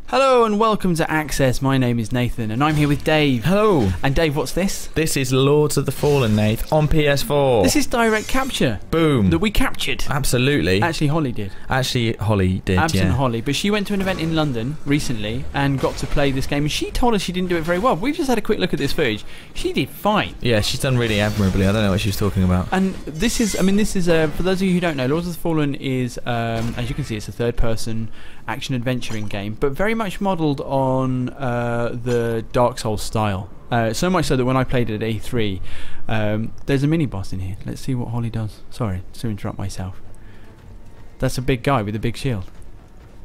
Hello and welcome to Access. My name is Nathan and I'm here with Dave. Hello. And Dave, what's this? This is Lords of the Fallen, Nath, on PS4. This is direct capture. Boom. That we captured. Absolutely. Actually, Holly did. Holly did, Absent yeah. Holly, but she went to an event in London recently and got to play this game, and she told us she didn't do it very well. We've just had a quick look at this footage. She did fine. Yeah, she's done really admirably. I don't know what she was talking about. And this is, for those of you who don't know, Lords of the Fallen is, as you can see, it's a third-person action-adventuring game, but very much modelled on the Dark Souls style. So much so that when I played it at E3, there's a mini-boss in here. Let's see what Holly does. Sorry to interrupt myself. That's a big guy with a big shield.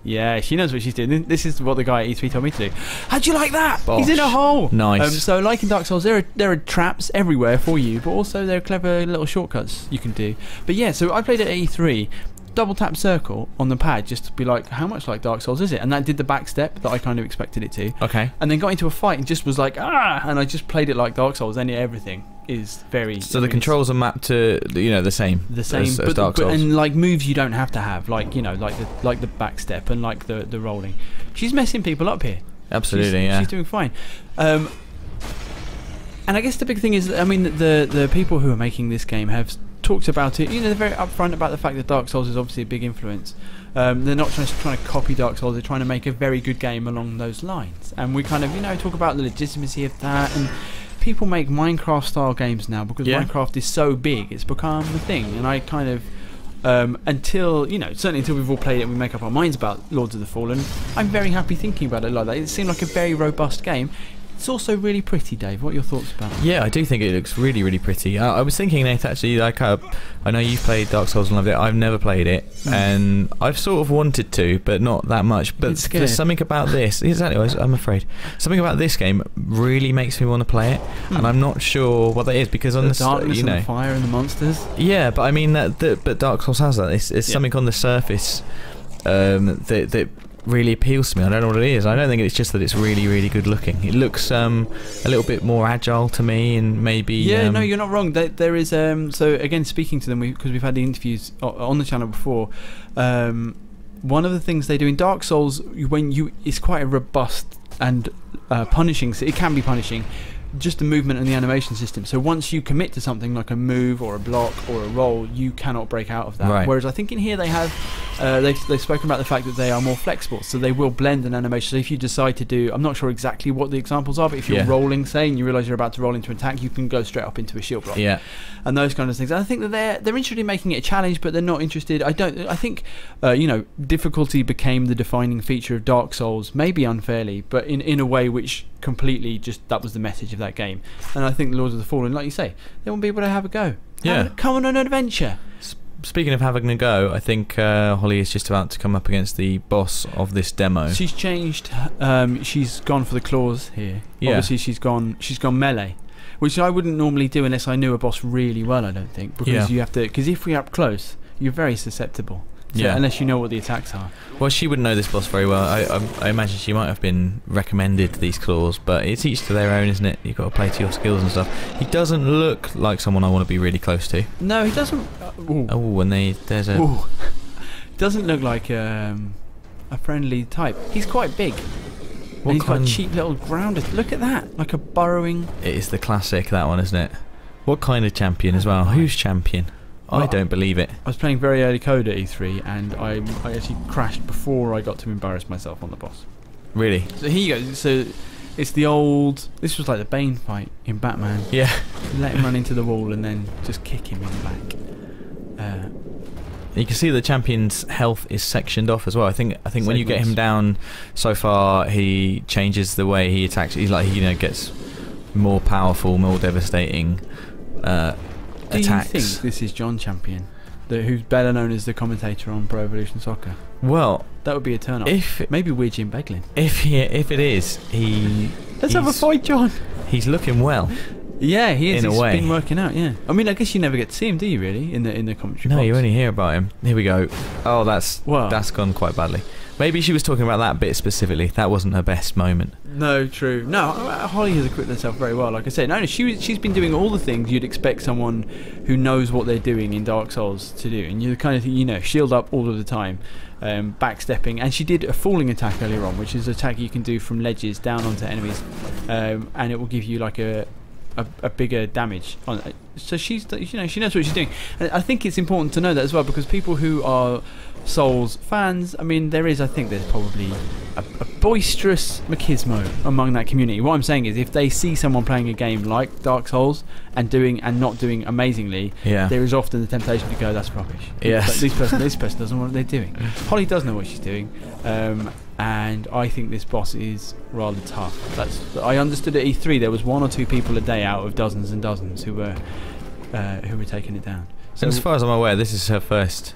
Yeah, she knows what she's doing. This is what the guy at E3 told me to do. How'd you like that? Bosh. He's in a hole. Nice. So like in Dark Souls, there are traps everywhere for you, but also there are clever little shortcuts you can do. But yeah, so I played it at E3. Double tap circle on the pad just to be like, how much like Dark Souls is it? And that did the back step that I kind of expected it to. Okay. And then got into a fight and just was like, and I just played it like Dark Souls. And everything is very... So the controls are mapped to, the same. The same, as Dark Souls. And like moves you don't have to have, like the back step and like the rolling. She's messing people up here. Absolutely, She's doing fine. And I guess the big thing is, the people who are making this game have talked about it. They're very upfront about the fact that Dark Souls is obviously a big influence. They're not trying to copy Dark Souls. They're trying to make a very good game along those lines. And we kind of talk about the legitimacy of that. And people make Minecraft style games now because Minecraft is so big. It's become a thing. And I kind of certainly until we've all played it and we make up our minds about Lords of the Fallen, I'm very happy thinking about it like that. It seemed like a very robust game. It's also really pretty, Dave. What are your thoughts about it? Yeah, I do think it looks really, really pretty. I was thinking, Nate, actually, I know you've played Dark Souls and loved it. I've never played it, and I've sort of wanted to, but not that much. But there's something about this. Exactly, I'm afraid. Something about this game really makes me want to play it, and I'm not sure what that is because on the darkness and the fire and the monsters. Yeah, but I mean but Dark Souls has that. It's something on the surface that really appeals to me. I don't know what it is. I don't think it's just that it's really, really good looking. It looks a little bit more agile to me, and maybe no, you're not wrong. There is so again, speaking to them because we've had the interviews on the channel before. One of the things they do in Dark Souls, it's quite a robust and punishing. So it can be punishing. Just the movement and the animation system. So once you commit to something like a move or a block or a roll, you cannot break out of that. Right. Whereas I think in here they have they've spoken about the fact that they are more flexible, so they will blend an animation. So if you decide to do, I'm not sure exactly what the examples are, but if you're rolling, say, and you realise you're about to roll into an attack, you can go straight up into a shield block. Yeah. And those kind of things. And I think that they're interested in making it a challenge, but they're not interested. I think difficulty became the defining feature of Dark Souls, maybe unfairly, but in a way which completely just that was the message of that game. And I think the Lords of the Fallen, like you say, they want people to have a go. Come on an adventure. Speaking of having a go, I think Holly is just about to come up against the boss of this demo. She's changed. She's gone for the claws here. Yeah. Obviously, she's gone melee, which I wouldn't normally do unless I knew a boss really well. I don't think, because you have to. Because if we're up close, you're very susceptible. So unless you know what the attacks are. Well, she wouldn't know this boss very well. I imagine she might have been recommended these claws, but it's each to their own, isn't it? You've got to play to your skills and stuff. He doesn't look like someone I want to be really close to. No, he doesn't. Oh, and there's a... Ooh. Doesn't look like a friendly type. He's quite big. And he's got a cheap little grounder. Look at that, like a burrowing... It is the classic, that one, isn't it? What kind of champion as well? Who's champion? I don't believe it. I was playing very early code at E3 and I actually crashed before I got to embarrass myself on the boss. Really? So here you go. So it's the old... This was like the Bane fight in Batman. Yeah. Let him run into the wall and then just kick him in the back. You can see the champion's health is sectioned off as well. I think when you get him down so far, he changes the way he attacks. He's like gets more powerful, more devastating attacks. Do you think this is John Champion, who's better known as the commentator on Pro Evolution Soccer? Well, that would be a turn up. Maybe we're Jim Beglin. If it is, let's have a fight, John. He's looking well. Yeah, he is. In a way. He's been working out. Yeah. I mean, I guess you never get to see him, do you? Really, in the commentary. No, box. you only hear about him. Here we go. Oh, that's gone quite badly. Maybe she was talking about that bit specifically. That wasn't her best moment. No, true. No, Holly has equipped herself very well. Like I said, no, she's been doing all the things you'd expect someone who knows what they're doing in Dark Souls to do, and you kind of shield up all of the time, backstepping, and she did a falling attack earlier on, which is an attack you can do from ledges down onto enemies, and it will give you like a bigger damage on it. So she knows what she's doing, and I think it's important to know that as well, because people who are Souls fans, I mean, there's probably a boisterous machismo among that community. What I'm saying is, if they see someone playing a game like Dark Souls and not doing amazingly, there is often the temptation to go, that's rubbish. Yes. This person doesn't know what they're doing. Holly does know what she's doing, and I think this boss is rather tough. I understood at E3 there was 1 or 2 people a day out of dozens and dozens who were taking it down. So as far as I'm aware, this is her first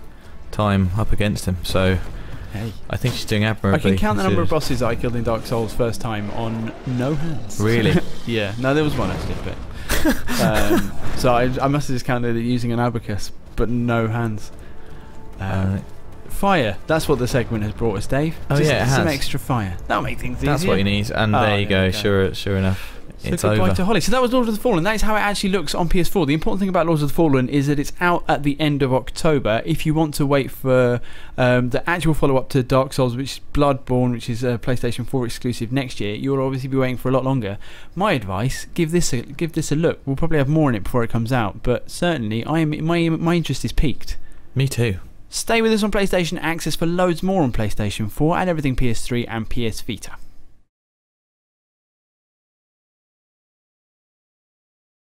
time up against him, so hey, I think she's doing admirably. I can count the number of bosses I killed in Dark Souls first time on no hands. Really? Yeah, no, there was one actually, but so I must have just counted it using an abacus, but no hands. Fire, that's what the segment has brought us, Dave. Oh yeah, it has. Some extra fire. That'll make things easier. That's what you need, and there you go. Sure enough. So it's goodbye over. to Holly. So that was Lords of the Fallen. That is how it actually looks on PS4. The important thing about Lords of the Fallen is that it's out at the end of October. If you want to wait for the actual follow-up to Dark Souls, which is Bloodborne, which is a PlayStation 4 exclusive next year, you'll obviously be waiting for a lot longer. My advice: give this a look. We'll probably have more in it before it comes out, but certainly my interest is piqued. Me too. Stay with us on PlayStation Access for loads more on PlayStation 4 and everything PS3 and PS Vita.